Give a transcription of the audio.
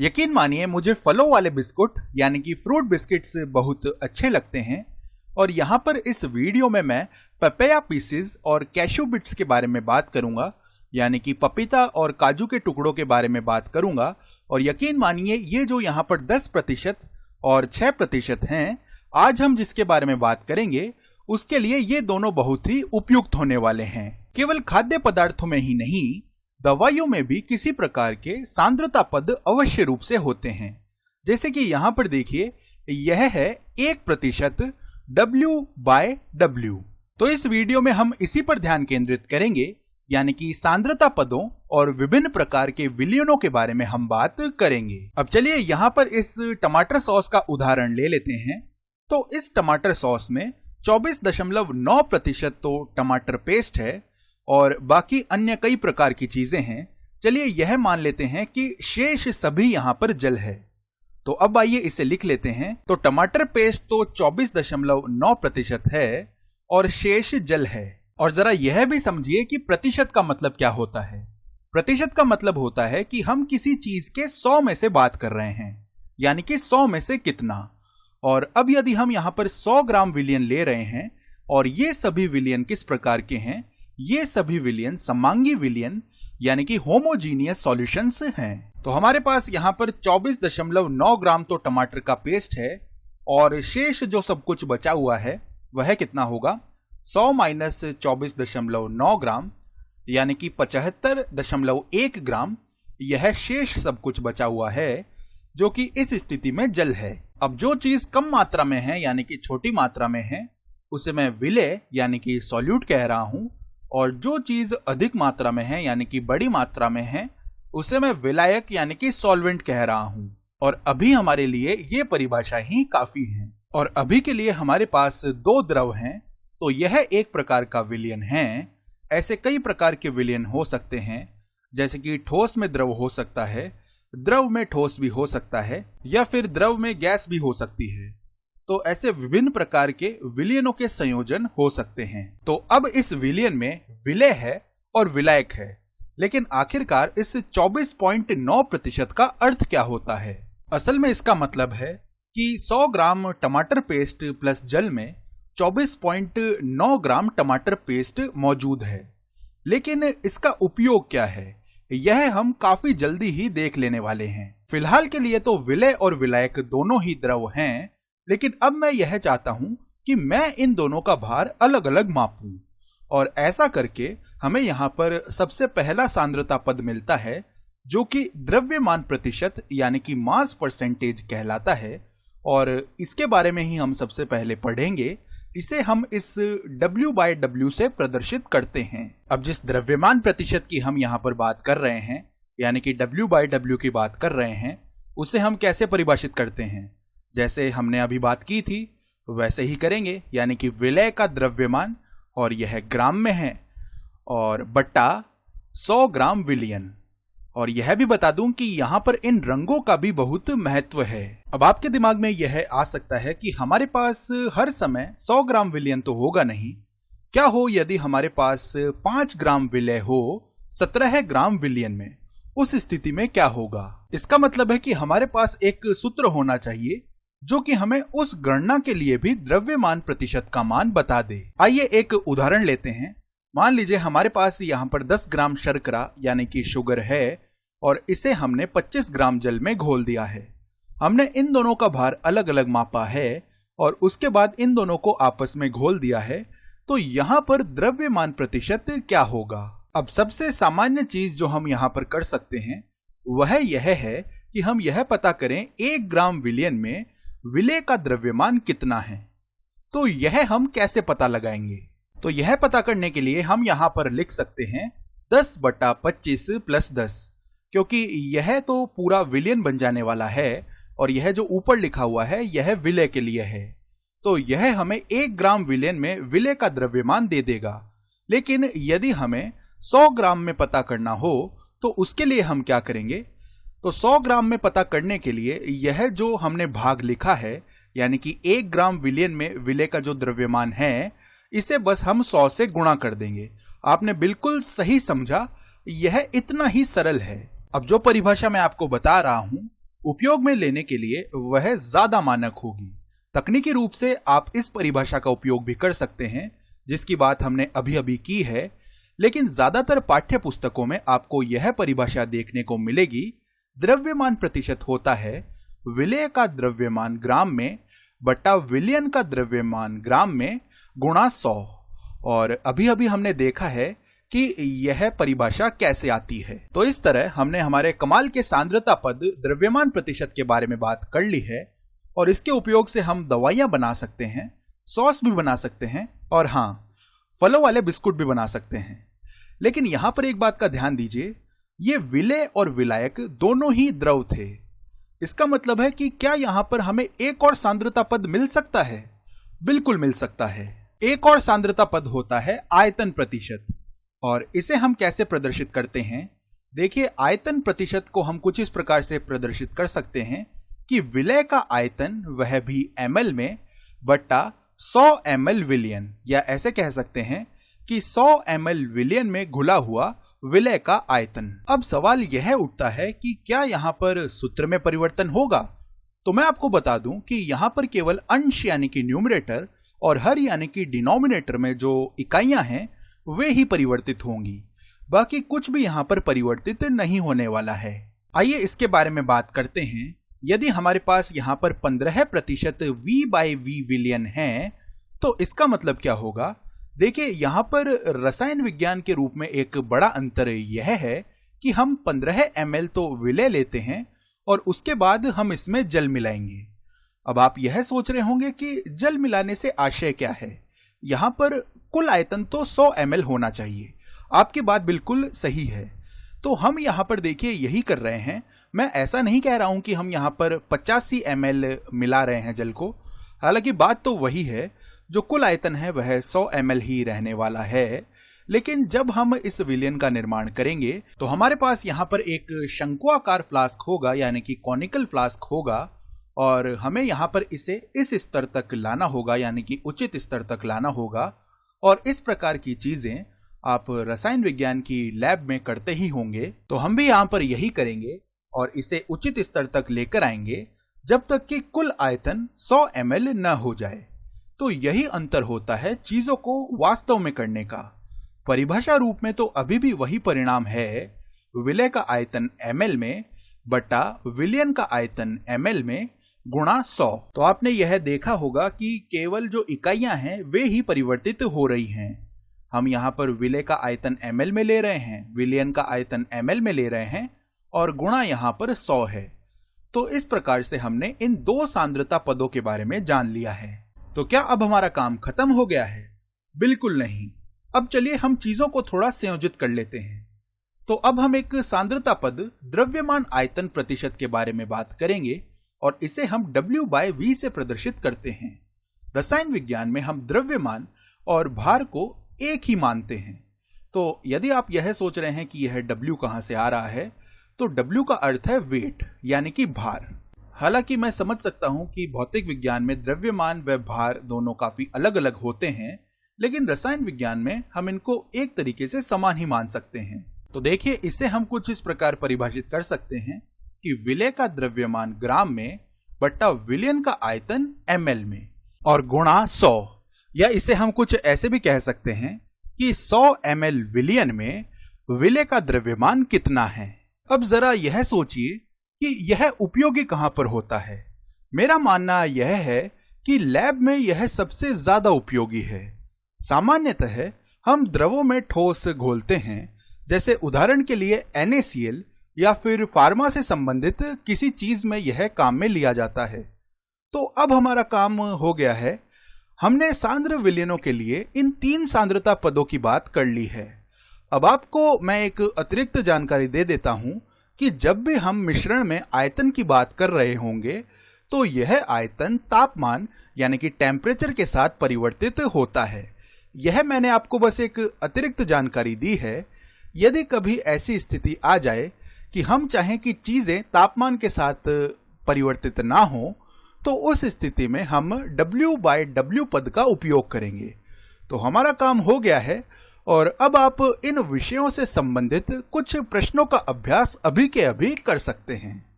यकीन मानिए मुझे फलों वाले बिस्कुट यानी कि फ्रूट बिस्किट्स बहुत अच्छे लगते हैं और यहाँ पर इस वीडियो में मैं पपाया पीसेस और कैशू बिट्स के बारे में बात करूंगा, यानी कि पपीता और काजू के टुकड़ों के बारे में बात करूंगा। और यकीन मानिए ये जो यहाँ पर 10% और 6% हैं, आज हम जिसके बारे में बात करेंगे उसके लिए ये दोनों बहुत ही उपयुक्त होने वाले हैं। केवल खाद्य पदार्थों में ही नहीं, दवाइयों में भी किसी प्रकार के सांद्रता पद अवश्य रूप से होते हैं। जैसे कि यहाँ पर देखिए, यह है 1% W/W। तो इस वीडियो में हम इसी पर ध्यान केंद्रित करेंगे, यानी कि सांद्रता पदों और विभिन्न प्रकार के विलयनों के बारे में हम बात करेंगे। अब चलिए यहाँ पर इस टमाटर सॉस का उदाहरण ले लेते हैं। तो इस टमाटर सॉस में 24.9% तो टमाटर पेस्ट है और बाकी अन्य कई प्रकार की चीजें हैं। चलिए यह मान लेते हैं कि शेष सभी यहाँ पर जल है। तो अब आइए इसे लिख लेते हैं। तो टमाटर पेस्ट तो 24.9% है और शेष जल है। और जरा यह भी समझिए कि प्रतिशत का मतलब क्या होता है। प्रतिशत का मतलब होता है कि हम किसी चीज के 100 में से बात कर रहे हैं, यानी कि 100 में से कितना। और अब यदि हम यहाँ पर 100 ग्राम विलयन ले रहे हैं और ये सभी विलयन किस प्रकार के हैं, ये सभी विलयन समांगी विलयन यानी कि होमोजीनियस सॉल्यूशंस हैं। तो हमारे पास यहाँ पर 24.9 ग्राम तो टमाटर का पेस्ट है और शेष जो सब कुछ बचा हुआ है वह कितना होगा, 100 माइनस 24.9 ग्राम यानी कि 75.1 ग्राम। यह शेष सब कुछ बचा हुआ है जो कि इस स्थिति में जल है। अब जो चीज कम मात्रा में है यानी कि छोटी मात्रा में है उसे मैं विलेय यानी कि सॉल्यूट कह रहा हूं, और जो चीज अधिक मात्रा में है यानी कि बड़ी मात्रा में है उसे मैं विलायक यानी कि सॉल्वेंट कह रहा हूं। और अभी हमारे लिए ये परिभाषा ही काफी है। और अभी के लिए हमारे पास 2 द्रव हैं, तो यह एक प्रकार का विलयन है। ऐसे कई प्रकार के विलयन हो सकते हैं, जैसे कि ठोस में द्रव हो सकता है, द्रव में ठोस भी हो सकता है, या फिर द्रव में गैस भी हो सकती है। तो ऐसे विभिन्न प्रकार के विलयनों के संयोजन हो सकते हैं। तो अब इस विलयन में विलेय है और विलायक है, लेकिन आखिरकार इस 24.9% का अर्थ क्या होता है। असल में इसका मतलब है कि 100 ग्राम टमाटर पेस्ट प्लस जल में 24.9 ग्राम टमाटर पेस्ट मौजूद है। लेकिन इसका उपयोग क्या है, यह हम काफी जल्दी ही देख लेने वाले हैं। फिलहाल के लिए तो विलेय और विलायक दोनों ही द्रव हैं, लेकिन अब मैं यह चाहता हूं कि मैं इन दोनों का भार अलग अलग मापूं। और ऐसा करके हमें यहाँ पर सबसे पहला सांद्रता पद मिलता है जो कि द्रव्यमान प्रतिशत यानी कि मास परसेंटेज कहलाता है। और इसके बारे में ही हम सबसे पहले पढ़ेंगे। इसे हम इस W/W से प्रदर्शित करते हैं। अब जिस द्रव्यमान प्रतिशत की हम यहाँ पर बात कर रहे हैं यानी कि W/W की बात कर रहे हैं, उसे हम कैसे परिभाषित करते हैं। जैसे हमने अभी बात की थी वैसे ही करेंगे, यानी कि विलेय का द्रव्यमान, और यह ग्राम में है, और बट्टा 100 ग्राम विलयन। और यह भी बता दूं कि यहाँ पर इन रंगों का भी बहुत महत्व है। अब आपके दिमाग में यह आ सकता है कि हमारे पास हर समय 100 ग्राम विलयन तो होगा नहीं, क्या हो यदि हमारे पास 5 ग्राम विलेय हो 17 ग्राम विलयन में, उस स्थिति में क्या होगा। इसका मतलब है कि हमारे पास एक सूत्र होना चाहिए जो कि हमें उस गणना के लिए भी द्रव्यमान प्रतिशत का मान बता दे। आइए एक उदाहरण लेते हैं। मान लीजिए हमारे पास यहाँ पर 10 ग्राम शर्करा यानी कि शुगर है और इसे हमने 25 ग्राम जल में घोल दिया है। हमने इन दोनों का भार अलग अलग मापा है और उसके बाद इन दोनों को आपस में घोल दिया है। तो यहाँ पर द्रव्यमान प्रतिशत क्या होगा। अब सबसे सामान्य चीज जो हम यहाँ पर कर सकते हैं वह यह है कि हम यह पता करें 1 ग्राम विलयन में विलेय का द्रव्यमान कितना है। तो यह हम कैसे पता लगाएंगे। तो यह पता करने के लिए हम यहाँ पर लिख सकते हैं 10/25 + 10, क्योंकि यह तो पूरा विलयन बन जाने वाला है और यह जो ऊपर लिखा हुआ है यह विलेय के लिए है। तो यह हमें 1 ग्राम विलयन में विलेय का द्रव्यमान दे देगा। लेकिन यदि हमें 100 ग्राम में पता करना हो तो उसके लिए हम क्या करेंगे। तो 100 ग्राम में पता करने के लिए यह जो हमने भाग लिखा है यानी कि 1 ग्राम विलयन में विलेय का जो द्रव्यमान है, इसे बस हम 100 से गुणा कर देंगे। आपने बिल्कुल सही समझा, यह इतना ही सरल है। अब जो परिभाषा मैं आपको बता रहा हूं उपयोग में लेने के लिए वह ज्यादा मानक होगी। तकनीकी रूप से आप इस परिभाषा का उपयोग भी कर सकते हैं जिसकी बात हमने अभी अभी की है, लेकिन ज्यादातर पाठ्य पुस्तकों में आपको यह परिभाषा देखने को मिलेगी। द्रव्यमान प्रतिशत होता है विलेय का द्रव्यमान ग्राम में बटा विलयन का द्रव्यमान ग्राम में गुणा 100। और अभी अभी हमने देखा है कि यह परिभाषा कैसे आती है। तो इस तरह हमने हमारे कमाल के सांद्रता पद द्रव्यमान प्रतिशत के बारे में बात कर ली है और इसके उपयोग से हम दवाइयां बना सकते हैं, सॉस भी बना सकते हैं और हाँ, फलों वाले बिस्कुट भी बना सकते हैं। लेकिन यहां पर एक बात का ध्यान दीजिए, ये विलेय और विलायक दोनों ही द्रव थे। इसका मतलब है कि क्या यहां पर हमें एक और सांद्रता पद मिल सकता है? बिल्कुल मिल सकता है। एक और सांद्रता पद होता है आयतन प्रतिशत, और इसे हम कैसे प्रदर्शित करते हैं? देखिए, आयतन प्रतिशत को हम कुछ इस प्रकार से प्रदर्शित कर सकते हैं कि विलेय का आयतन वह भी ml में बटा 100 ml विलयन, या ऐसे कह सकते हैं कि 100 ml विलयन में घुला हुआ विलेय का आयतन। अब सवाल यह उठता है कि क्या यहां पर सूत्र में परिवर्तन होगा? तो मैं आपको बता दूं कि यहां पर केवल अंश यानी कि न्यूमरेटर और हर यानी कि डिनोमिनेटर में जो इकाइयां हैं वे ही परिवर्तित होंगी, बाकी कुछ भी यहां पर परिवर्तित नहीं होने वाला है। आइए इसके बारे में बात करते हैं। यदि हमारे पास यहां पर 15% V/V विलयन है तो इसका मतलब क्या होगा? देखिए, यहां पर रसायन विज्ञान के रूप में एक बड़ा अंतर यह है कि हम 15 ml तो विलेय लेते हैं और उसके बाद हम इसमें जल मिलाएंगे। अब आप यह सोच रहे होंगे कि जल मिलाने से आशय क्या है? यहां पर कुल आयतन तो 100 ml होना चाहिए। आपकी बात बिल्कुल सही है। तो हम यहां पर देखिए यही कर रहे हैं। मैं ऐसा नहीं कह रहा हूं कि हम यहां पर 85 ml मिला रहे हैं जल को, हालांकि बात तो वही है, जो कुल आयतन है वह 100 ml ही रहने वाला है। लेकिन जब हम इस विलयन का निर्माण करेंगे तो हमारे पास यहाँ पर एक शंक्वाकार फ्लास्क होगा, यानी कि कॉनिकल फ्लास्क होगा, और हमें यहाँ पर इसे इस स्तर तक लाना होगा, यानी कि उचित स्तर तक लाना होगा। और इस प्रकार की चीजें आप रसायन विज्ञान की लैब में करते ही होंगे, तो हम भी यहाँ पर यही करेंगे और इसे उचित स्तर तक लेकर आएंगे जब तक कि कुल आयतन 100 ml न हो जाए। तो यही अंतर होता है चीजों को वास्तव में करने का। परिभाषा रूप में तो अभी भी वही परिणाम है, विलेय का आयतन ml में बटा विलयन का आयतन ml में गुणा 100। तो आपने यह देखा होगा कि केवल जो इकाइयां हैं वे ही परिवर्तित हो रही हैं। हम यहाँ पर विलेय का आयतन ml में ले रहे हैं, विलयन का आयतन ml में ले रहे हैं और गुणा यहाँ पर 100 है। तो इस प्रकार से हमने इन दो सांद्रता पदों के बारे में जान लिया है। तो क्या अब हमारा काम खत्म हो गया है? बिल्कुल नहीं। अब चलिए हम चीजों को थोड़ा संयोजित कर लेते हैं। तो अब हम एक सांद्रता पद द्रव्यमान आयतन प्रतिशत के बारे में बात करेंगे और इसे हम W/V से प्रदर्शित करते हैं। रसायन विज्ञान में हम द्रव्यमान और भार को एक ही मानते हैं। तो यदि आप यह सोच रहे हैं कि यह W कहां से आ रहा है, तो W का अर्थ है वेट, यानी कि भार। हालांकि मैं समझ सकता हूं कि भौतिक विज्ञान में द्रव्यमान व भार दोनों काफी अलग अलग होते हैं, लेकिन रसायन विज्ञान में हम इनको एक तरीके से समान ही मान सकते हैं। तो देखिए, इसे हम कुछ इस प्रकार परिभाषित कर सकते हैं कि विलेय का द्रव्यमान ग्राम में बटा विलयन का आयतन ml में और गुणा 100, या इसे हम कुछ ऐसे भी कह सकते हैं कि 100 ml विलयन में विलेय का द्रव्यमान कितना है। अब जरा यह सोचिए कि यह उपयोगी कहां पर होता है। मेरा मानना यह है कि लैब में यह सबसे ज्यादा उपयोगी है। सामान्यतः हम द्रवों में ठोस घोलते हैं, जैसे उदाहरण के लिए NaCl, या फिर फार्मा से संबंधित किसी चीज में यह काम में लिया जाता है। तो अब हमारा काम हो गया है। हमने सांद्र विलयनों के लिए इन 3 सांद्रता पदों की बात कर ली है। अब आपको मैं एक अतिरिक्त जानकारी दे देता हूं कि जब भी हम मिश्रण में आयतन की बात कर रहे होंगे तो यह आयतन तापमान यानी कि टेम्परेचर के साथ परिवर्तित होता है। यह मैंने आपको बस एक अतिरिक्त जानकारी दी है। यदि कभी ऐसी स्थिति आ जाए कि हम चाहें कि चीजें तापमान के साथ परिवर्तित ना हो, तो उस स्थिति में हम W/W पद का उपयोग करेंगे। तो हमारा काम हो गया है और अब आप इन विषयों से संबंधित कुछ प्रश्नों का अभ्यास अभी के अभी कर सकते हैं।